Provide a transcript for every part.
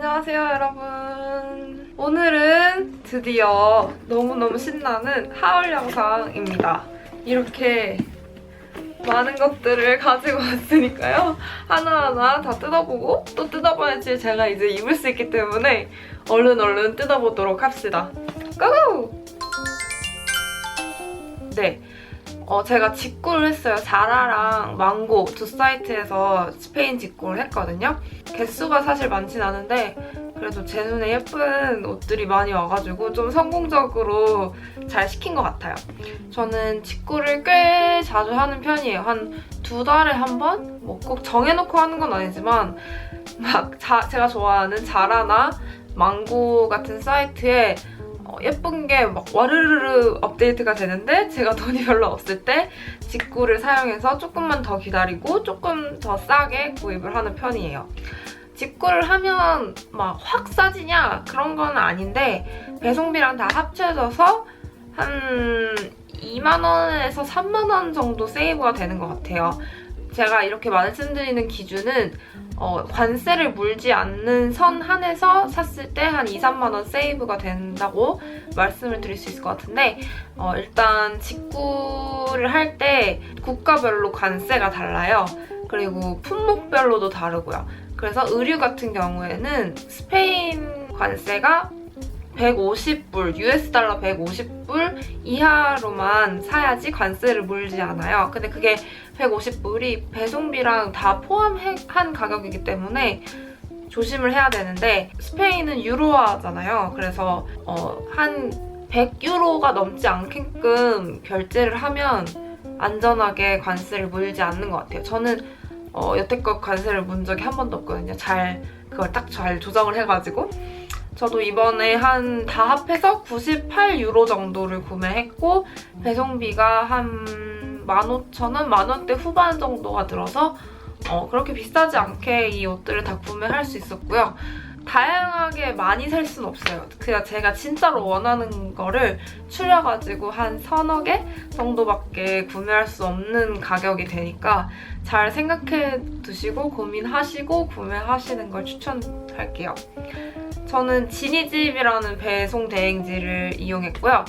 안녕하세요 여러분. 오늘은 드디어 너무너무 신나는 하울 영상입니다. 이렇게 많은 것들을 가지고 왔으니까요. 하나하나 다 뜯어보고 또 뜯어봐야지 제가 이제 입을 수 있기 때문에 얼른 뜯어보도록 합시다. 고고! 네. 제가 직구를 했어요. 자라랑 망고 두 사이트에서 스페인 직구를 했거든요. 개수가 사실 많진 않은데 그래도 제 눈에 예쁜 옷들이 많이 와가지고 좀 성공적으로 잘 시킨 것 같아요. 저는 직구를 꽤 자주 하는 편이에요. 한 2달에 한 번? 뭐 꼭 정해놓고 하는 건 아니지만 막 제가 좋아하는 자라나 망고 같은 사이트에 예쁜 게 막 와르르르 업데이트가 되는데 제가 돈이 별로 없을 때 직구를 사용해서 조금만 더 기다리고 조금 더 싸게 구입을 하는 편이에요. 직구를 하면 막 확 싸지냐 그런 건 아닌데 배송비랑 다 합쳐져서 한 2만 원에서 3만 원 정도 세이브가 되는 것 같아요. 제가 이렇게 말씀드리는 기준은 관세를 물지 않는 선 한에서 샀을 때 한 2, 3만 원 세이브가 된다고 말씀을 드릴 수 있을 것 같은데 일단 직구를 할 때 국가별로 관세가 달라요. 그리고 품목별로도 다르고요. 그래서 의류 같은 경우에는 스페인 관세가 150불, US 달러 150불 이하로만 사야지 관세를 물지 않아요. 근데 그게 150불이 배송비랑 다 포함한 가격이기 때문에 조심을 해야 되는데 스페인은 유로화잖아요. 그래서 한 100유로가 넘지 않게끔 결제를 하면 안전하게 관세를 물지 않는 것 같아요. 저는 여태껏 관세를 문 적이 한 번도 없거든요. 그걸 딱 잘 조정을 해가지고 저도 이번에 다 합해서 98유로 정도를 구매했고 배송비가 한 15,000원, 만원대 후반 정도가 들어서 그렇게 비싸지 않게 이 옷들을 다 구매할 수 있었고요. 다양하게 많이 살 순 없어요. 그냥 제가 진짜로 원하는 거를 추려가지고 한 서너 개 정도밖에 구매할 수 없는 가격이 되니까 잘 생각해 두시고 고민하시고 구매하시는 걸 추천할게요. 저는 지니집이라는 배송 대행지를 이용했고요.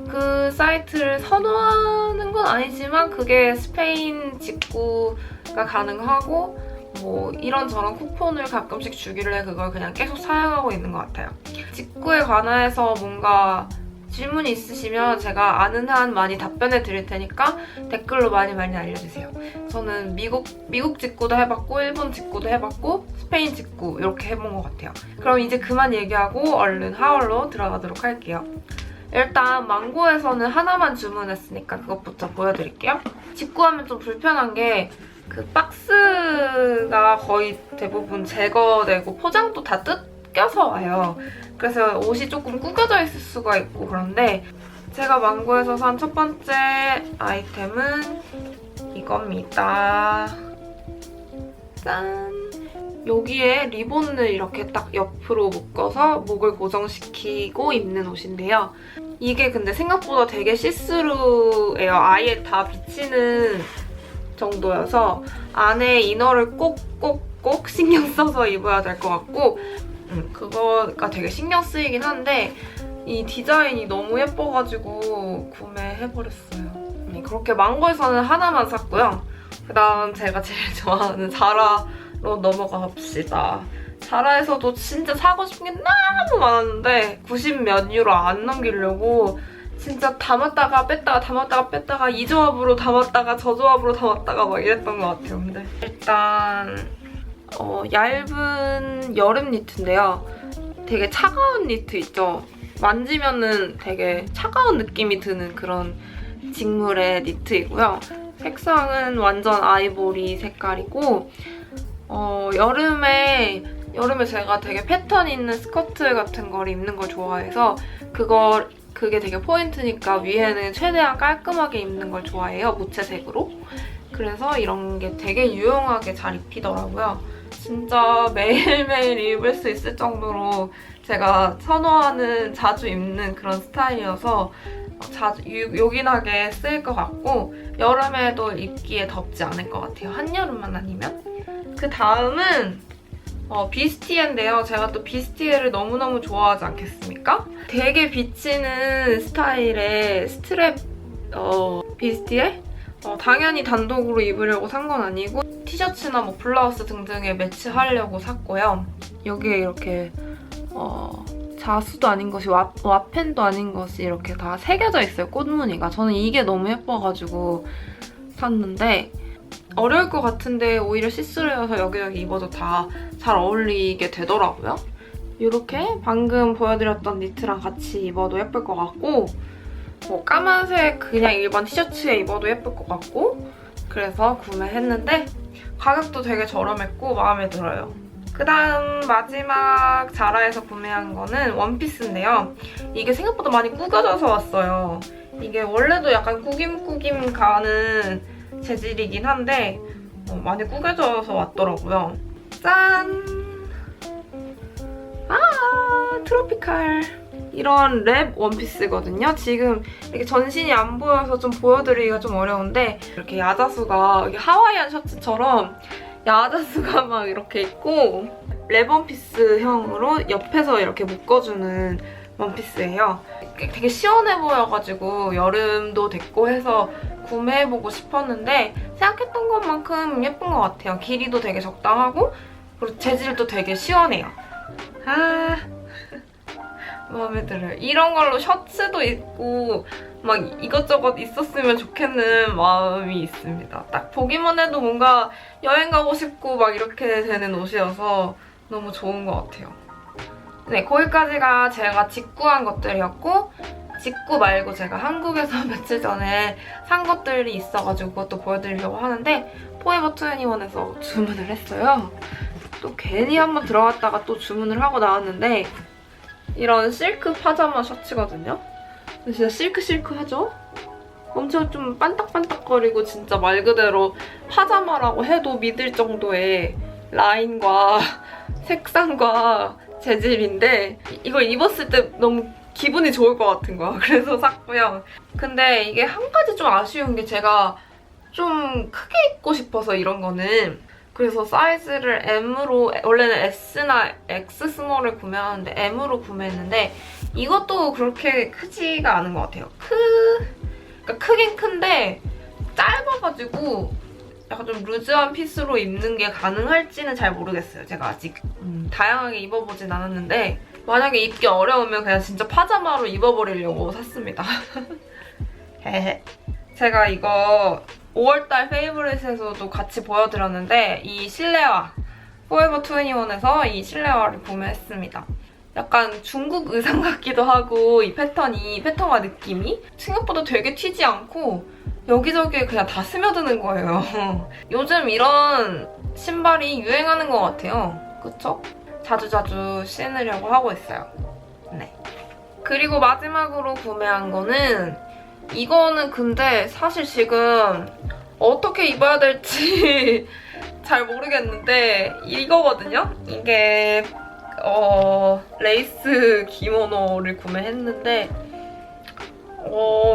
그 사이트를 선호하는 건 아니지만 그게 스페인 직구가 가능하고 뭐 이런저런 쿠폰을 가끔씩 주길래 그걸 그냥 계속 사용하고 있는 것 같아요. 직구에 관해서 뭔가 질문이 있으시면 제가 아는 한 많이 답변해 드릴 테니까 댓글로 많이 알려주세요. 저는 미국 직구도 해봤고 일본 직구도 해봤고 스페인 직구 이렇게 해본 것 같아요. 그럼 이제 그만 얘기하고 얼른 하울로 들어가도록 할게요. 일단 망고에서는 하나만 주문했으니까 그것부터 보여드릴게요. 직구하면 좀 불편한 게 그 박스가 거의 대부분 제거되고 포장도 다 뜯겨서 와요. 그래서 옷이 조금 구겨져 있을 수가 있고 그런데 제가 망고에서 산 첫 번째 아이템은 이겁니다. 짠! 여기에 리본을 이렇게 딱 옆으로 묶어서 목을 고정시키고 입는 옷인데요. 이게 근데 생각보다 되게 시스루예요. 아예 다 비치는 정도여서 안에 이너를 꼭 신경 써서 입어야 될 것 같고 그거가 되게 신경 쓰이긴 한데 이 디자인이 너무 예뻐가지고 구매해버렸어요. 그렇게 망고에서는 하나만 샀고요. 그다음 제가 제일 좋아하는 자라로 넘어가 봅시다. 자라에서도 진짜 사고 싶은 게 너무 많았는데 90몇 유로 안 넘기려고 진짜 담았다가 뺐다가 이 조합으로 담았다가 저 조합으로 담았다가 막 이랬던 것 같아요. 근데 일단 얇은 여름 니트인데요. 되게 차가운 니트 있죠? 만지면은 되게 차가운 느낌이 드는 그런 직물의 니트이고요. 색상은 완전 아이보리 색깔이고 여름에 제가 되게 패턴 있는 스커트 같은 걸 입는 걸 좋아해서 그게 되게 포인트니까 위에는 최대한 깔끔하게 입는 걸 좋아해요. 무채색으로. 그래서 이런 게 되게 유용하게 잘 입히더라고요. 진짜 매일매일 입을 수 있을 정도로 제가 선호하는 자주 입는 그런 스타일이어서 자주 요긴하게 쓰일 것 같고 여름에도 입기에 덥지 않을 것 같아요. 한여름만 아니면. 그 다음은 비스티에인데요. 제가 또 비스티에를 너무너무 좋아하지 않겠습니까? 되게 비치는 스타일의 스트랩 비스티에 당연히 단독으로 입으려고 산 건 아니고 티셔츠나 뭐 블라우스 등등에 매치하려고 샀고요. 여기에 이렇게 자수도 아닌 것이 와펜도 아닌 것이 이렇게 다 새겨져 있어요. 꽃무늬가. 저는 이게 너무 예뻐가지고 샀는데 어려울 것 같은데 오히려 시스루여서 여기저기 입어도 다 잘 어울리게 되더라고요. 이렇게 방금 보여드렸던 니트랑 같이 입어도 예쁠 것 같고 까만색 그냥 일반 티셔츠에 입어도 예쁠 것 같고 그래서 구매했는데 가격도 되게 저렴했고 마음에 들어요. 그다음 마지막 자라에서 구매한 거는 원피스인데요. 이게 생각보다 많이 구겨져서 왔어요. 이게 원래도 약간 구김구김 가는 재질이긴 한데 많이 구겨져서 왔더라고요. 짠! 트로피칼 이런 랩 원피스거든요. 지금 이렇게 전신이 안 보여서 좀 보여드리기가 좀 어려운데 이렇게 야자수가 이게 하와이안 셔츠처럼 야자수가 막 이렇게 있고 랩 원피스형으로 옆에서 이렇게 묶어주는 원피스예요. 되게 시원해 보여가지고 여름도 됐고 해서 구매해보고 싶었는데 생각했던 것만큼 예쁜 것 같아요. 길이도 되게 적당하고 그리고 재질도 되게 시원해요. 마음에 들어요. 이런 걸로 셔츠도 입고 막 이것저것 있었으면 좋겠는 마음이 있습니다. 딱 보기만 해도 뭔가 여행 가고 싶고 막 이렇게 되는 옷이어서 너무 좋은 것 같아요. 네, 거기까지가 제가 직구한 것들이었고 직구 말고 제가 한국에서 며칠 전에 산 것들이 있어가지고 그것도 보여드리려고 하는데 포에버 21에서 주문을 했어요. 또 괜히 한번 들어갔다가 또 주문을 하고 나왔는데 이런 실크 파자마 셔츠거든요. 진짜 실크하죠? 엄청 좀 반딱반딱거리고 진짜 말 그대로 파자마라고 해도 믿을 정도의 라인과 색상과 재질인데 이걸 입었을 때 너무 기분이 좋을 것 같은 거야. 그래서 샀고요. 근데 이게 한 가지 좀 아쉬운 게 제가 좀 크게 입고 싶어서 이런 거는 그래서 사이즈를 M으로 원래는 S나 X 스몰을 구매하는데 M으로 구매했는데 이것도 그렇게 크지가 않은 것 같아요. 그러니까 크긴 큰데 짧아가지고 약간 좀 루즈한 핏으로 입는 게 가능할지는 잘 모르겠어요. 제가 아직 다양하게 입어보진 않았는데 만약에 입기 어려우면 그냥 진짜 파자마로 입어버리려고 샀습니다. 제가 이거 5월달 페이보릿에서도 같이 보여드렸는데 이 실내화 포에버 21에서 이 실내화를 구매했습니다. 약간 중국 의상 같기도 하고 이 패턴화 느낌이 생각보다 되게 튀지 않고 여기저기에 그냥 다 스며드는 거예요. 요즘 이런 신발이 유행하는 것 같아요. 그쵸? 자주자주 신으려고 하고 있어요. 네. 그리고 마지막으로 구매한 거는 이거는 근데 사실 지금 어떻게 입어야 될지 잘 모르겠는데 이거거든요? 이게 레이스 기모노를 구매했는데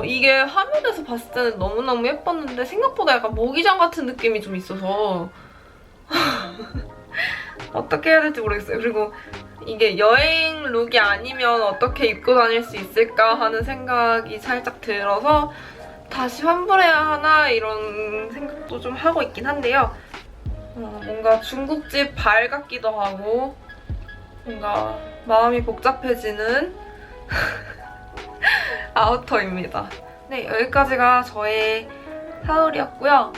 이게 화면에서 봤을 때는 너무너무 예뻤는데 생각보다 약간 모기장 같은 느낌이 좀 있어서 어떻게 해야 될지 모르겠어요. 그리고 이게 여행 룩이 아니면 어떻게 입고 다닐 수 있을까 하는 생각이 살짝 들어서 다시 환불해야 하나 이런 생각도 좀 하고 있긴 한데요. 뭔가 중국집 발 같기도 하고 뭔가 마음이 복잡해지는 아우터입니다. 네, 여기까지가 저의 하울이었고요.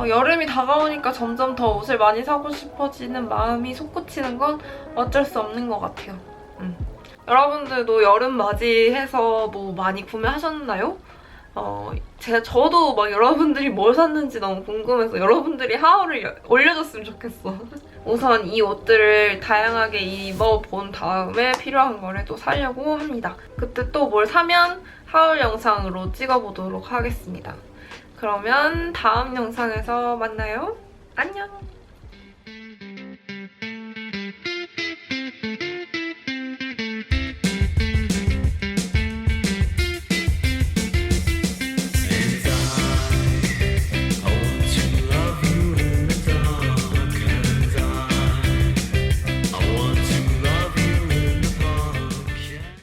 여름이 다가오니까 점점 더 옷을 많이 사고 싶어지는 마음이 솟구치는 건 어쩔 수 없는 것 같아요. 여러분들도 여름 맞이해서 뭐 많이 구매하셨나요? 저도 막 여러분들이 뭘 샀는지 너무 궁금해서 여러분들이 하울을 올려줬으면 좋겠어. 우선 이 옷들을 다양하게 입어본 다음에 필요한 거를 또 사려고 합니다. 그때 또 뭘 사면 하울 영상으로 찍어보도록 하겠습니다. 그러면 다음 영상에서 만나요. 안녕!